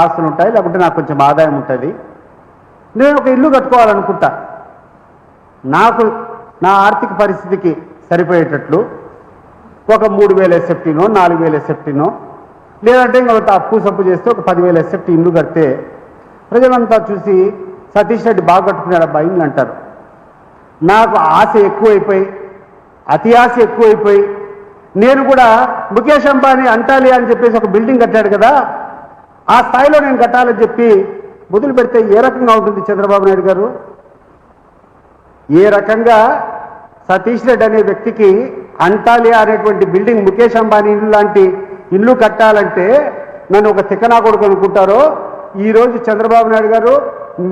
ఆస్తులు ఉంటాయి, లేకుంటే నాకు కొంచెం ఆదాయం ఉంటుంది. నేను ఒక ఇల్లు కట్టుకోవాలనుకుంటా, నాకు నా ఆర్థిక పరిస్థితికి సరిపోయేటట్లు ఒక 3,000 ఎస్ఎఫ్టీనో 4,000 ఎస్ఎఫ్టీనో, లేదంటే ఇంకా అప్పు సప్పు చేస్తే ఒక 10,000 ఎస్ఎఫ్టీ ఇల్లు కడితే ప్రజలంతా చూసి సతీష్ రెడ్డి బాగా కట్టుకున్నాడు అబ్బా ఇల్లు అంటారు. నాకు ఆశ ఎక్కువైపోయి, అతి ఆశ ఎక్కువైపోయి, నేను కూడా ముఖేష్ అంబానీ అంటాలి అని చెప్పేసి ఒక బిల్డింగ్ కట్టాడు కదా, ఆ స్థాయిలో నేను కట్టాలని చెప్పి మొదలు పెడితే ఏ రకంగా ఉంటుంది చంద్రబాబు నాయుడు గారు? ఏ రకంగా సతీష్ రెడ్డి అనే వ్యక్తికి అంటాలి అనేటువంటి బిల్డింగ్, ముఖేష్ అంబానీ ఇల్లు లాంటి ఇల్లు కట్టాలంటే నన్ను ఒక తిక్కనా కొడుకు అనుకుంటారో, ఈరోజు చంద్రబాబు నాయుడు గారు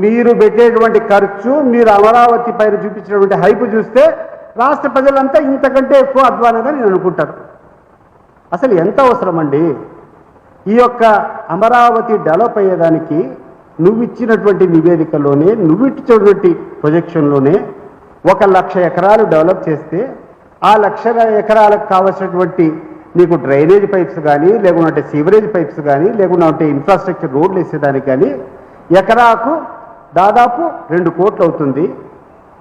మీరు పెట్టేటువంటి ఖర్చు, మీరు అమరావతి పైన చూపించినటువంటి హైపు చూస్తే రాష్ట్ర ప్రజలంతా ఇంతకంటే ఎక్కువ అధ్వానంగా నేను అనుకుంటాను. అసలు ఎంత అవసరం అండి ఈ యొక్క అమరావతి డెవలప్ అయ్యేదానికి? నువ్వు ఇచ్చినటువంటి నివేదికలోనే, నువ్వు ఇచ్చినటువంటి ప్రొజెక్షన్లోనే 1,00,000 ఎకరాలు డెవలప్ చేస్తే ఆ 1,00,000 ఎకరాలకు కావాల్సినటువంటి నీకు డ్రైనేజ్ పైప్స్ కానీ, లేకుంటే సీవరేజ్ పైప్స్ కానీ, లేకుంటే ఇన్ఫ్రాస్ట్రక్చర్ రోడ్లు వేసేదానికి కానీ ఎకరాకు దాదాపు 2 కోట్లు అవుతుంది.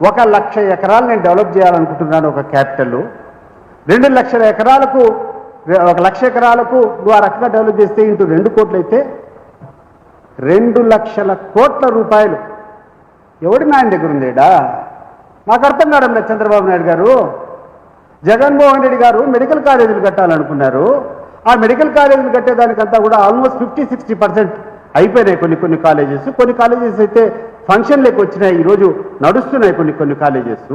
1,00,000 ఎకరాలు నేను డెవలప్ చేయాలనుకుంటున్నాను ఒక క్యాపిటల్. 2,00,000 ఎకరాలకు, 1,00,000 ఎకరాలకు నువ్వు ఆ రకంగా డెవలప్ చేస్తే ఇంటూ 2 కోట్లు అయితే 2,00,000 కోట్ల రూపాయలు ఎవడి నాయన దగ్గర ఉందేడా? నాకు అర్థం కావడం లేదు చంద్రబాబు నాయుడు గారు. జగన్మోహన్ రెడ్డి గారు మెడికల్ కాలేజీలు కట్టాలనుకున్నారు. ఆ మెడికల్ కాలేజీలు కట్టేదానికంతా కూడా ఆల్మోస్ట్ 50-60% అయిపోయినాయి. కొన్ని కాలేజెస్ అయితే ఫంక్షన్ లెక్క వచ్చినాయి, ఈరోజు నడుస్తున్నాయి కొన్ని కాలేజెస్.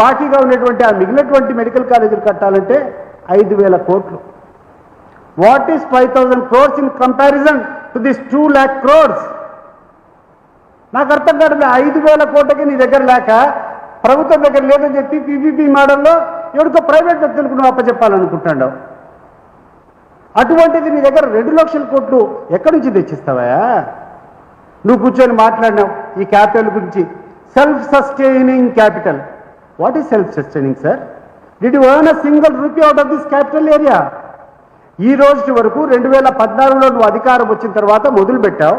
బాకీగా ఉన్నటువంటి ఆ మిగిలినటువంటి మెడికల్ కాలేజీలు కట్టాలంటే 5,000 కోట్లు. What is 5,000 crores in comparison to this 2,00,000 crores? నాకు అర్థం కాదు. 5,000 కోట్లకి నీ దగ్గర లేక, ప్రభుత్వం దగ్గర లేదని చెప్పి పీపీపీ మోడల్లో ఎవరికో ప్రైవేట్ వ్యక్తులకు నువ్వు అప్పచెప్పాలనుకుంటున్నావు. అటువంటిది నీ దగ్గర 2,00,000 కోట్లు ఎక్కడి నుంచి తెచ్చిస్తావా? నువ్వు కూర్చొని మాట్లాడినావు ఈ క్యాపిటల్ గురించి, self sustaining capital. What is self sustaining sir? Did you earn a single rupee out of this capital area? ఈ రోజు వరకు 2014లో నువ్వు అధికారం వచ్చిన తర్వాత మొదలు పెట్టావు.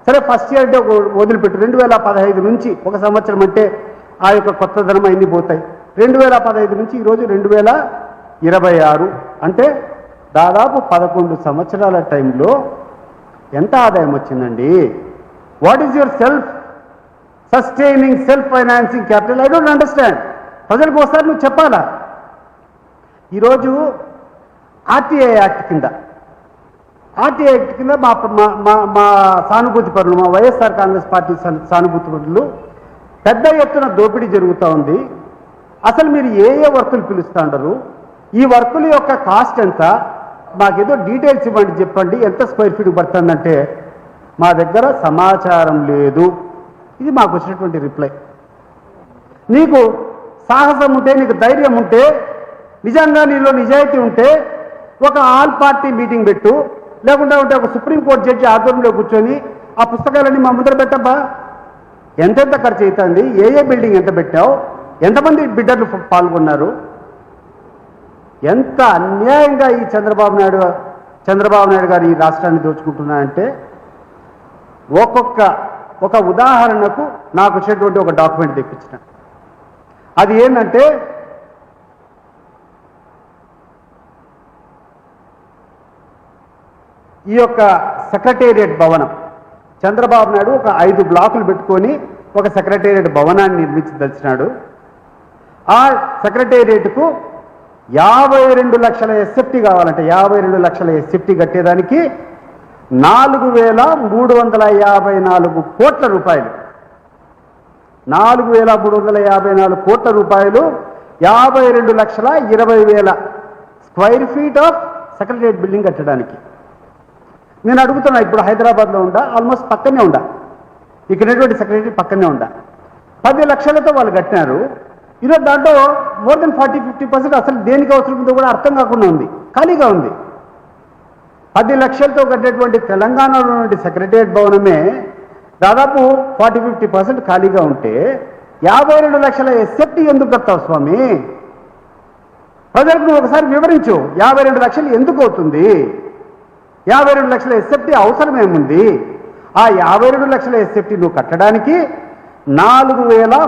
సరే, ఫస్ట్ ఇయర్ అంటే వదిలిపెట్టు. 2015 నుంచి 1 సంవత్సరం అంటే ఆ యొక్క కొత్త ధనం అన్ని పోతాయి. 2015 నుంచి ఈరోజు 2026 అంటే దాదాపు 11 సంవత్సరాల టైంలో ఎంత ఆదాయం వచ్చిందండి? What is your self sustaining, self financing capital? I don't understand. ప్రజలకు ఒకసారి నువ్వు చెప్పాలా? ఈరోజు ఆర్టీఐ యాక్ట్ కింద మా సానుభూతి పరులు, మా వైఎస్ఆర్ కాంగ్రెస్ పార్టీ సానుభూతి పరులు పెద్ద ఎత్తున దోపిడీ జరుగుతూ ఉంది. అసలు మీరు ఏ వర్కులు పిలుస్తూ ఉండరు? ఈ వర్కుల యొక్క కాస్ట్ ఎంత? మాకేదో డీటెయిల్స్ ఇవ్వండి, చెప్పండి ఎంత స్క్వేర్ ఫీట్ పడుతుందంటే మా దగ్గర సమాచారం లేదు. ఇది మాకు వచ్చినటువంటి రిప్లై. నీకు సాహసం ఉంటే, నీకు ధైర్యం ఉంటే, నిజంగా నీలో నిజాయితీ ఉంటే ఒక ఆల్ పార్టీ మీటింగ్ పెట్టు, లేకుంటే ఒక సుప్రీంకోర్టు జడ్జి ఆధ్వర్యంలో కూర్చొని ఆ పుస్తకాలన్నీ మా ముందర పెట్టబ్బా. ఎంతెంత ఖర్చు అవుతుంది, ఏ బిల్డింగ్ ఎంత పెట్టావు, ఎంతమంది బిడ్డర్లు పాల్గొన్నారు? ఎంత అన్యాయంగా ఈ చంద్రబాబు నాయుడు గారు ఈ రాష్ట్రాన్ని దోచుకుంటున్నారంటే, ఒక ఉదాహరణకు నాకు వచ్చేటువంటి ఒక డాక్యుమెంట్ తెప్పించిన. అది ఏంటంటే, ఈ యొక్క సెక్రటేరియట్ భవనం చంద్రబాబు నాయుడు ఒక 5 బ్లాకులు పెట్టుకొని ఒక సెక్రటేరియట్ భవనాన్ని నిర్మించదలిచినాడు. ఆ సెక్రటేరియట్కు 52 లక్షల ఎస్ఎఫ్టీ కావాలంటే 52 లక్షల ఎస్ఎఫ్టీ కట్టేదానికి 4,354 కోట్ల రూపాయలు. 4,354 కోట్ల రూపాయలు 52,20,000 square feet of secretariat building కట్టడానికి. నేను అడుగుతున్నా, ఇప్పుడు హైదరాబాద్లో ఉందా? ఆల్మోస్ట్ పక్కనే ఉందా, ఇక్కడటువంటి సెక్రటరీ పక్కనే ఉందా? 10 లక్షలతో వాళ్ళు కట్టినారు. ఈరోజు దాంట్లో మోర్ దెన్ 40-50% అసలు దేనికి అవసరం ఉందో కూడా అర్థం కాకుండా ఉంది, ఖాళీగా ఉంది. 10 లక్షలతో కట్టేటువంటి తెలంగాణలో ఉన్నటువంటి సెక్రటేరియట్ భవనమే దాదాపు 40-50% ఖాళీగా ఉంటే 52 లక్షల ఎస్ఎఫ్టీ ఎందుకు కట్టావు స్వామి? ప్రజలకు నువ్వు ఒకసారి వివరించు, 52 లక్షలు ఎందుకు అవుతుంది? 52 లక్షల ఎస్ఎఫ్టీ అవసరమేముంది? ఆ 52 లక్షల ఎస్ఎఫ్టీ నువ్వు కట్టడానికి 4,000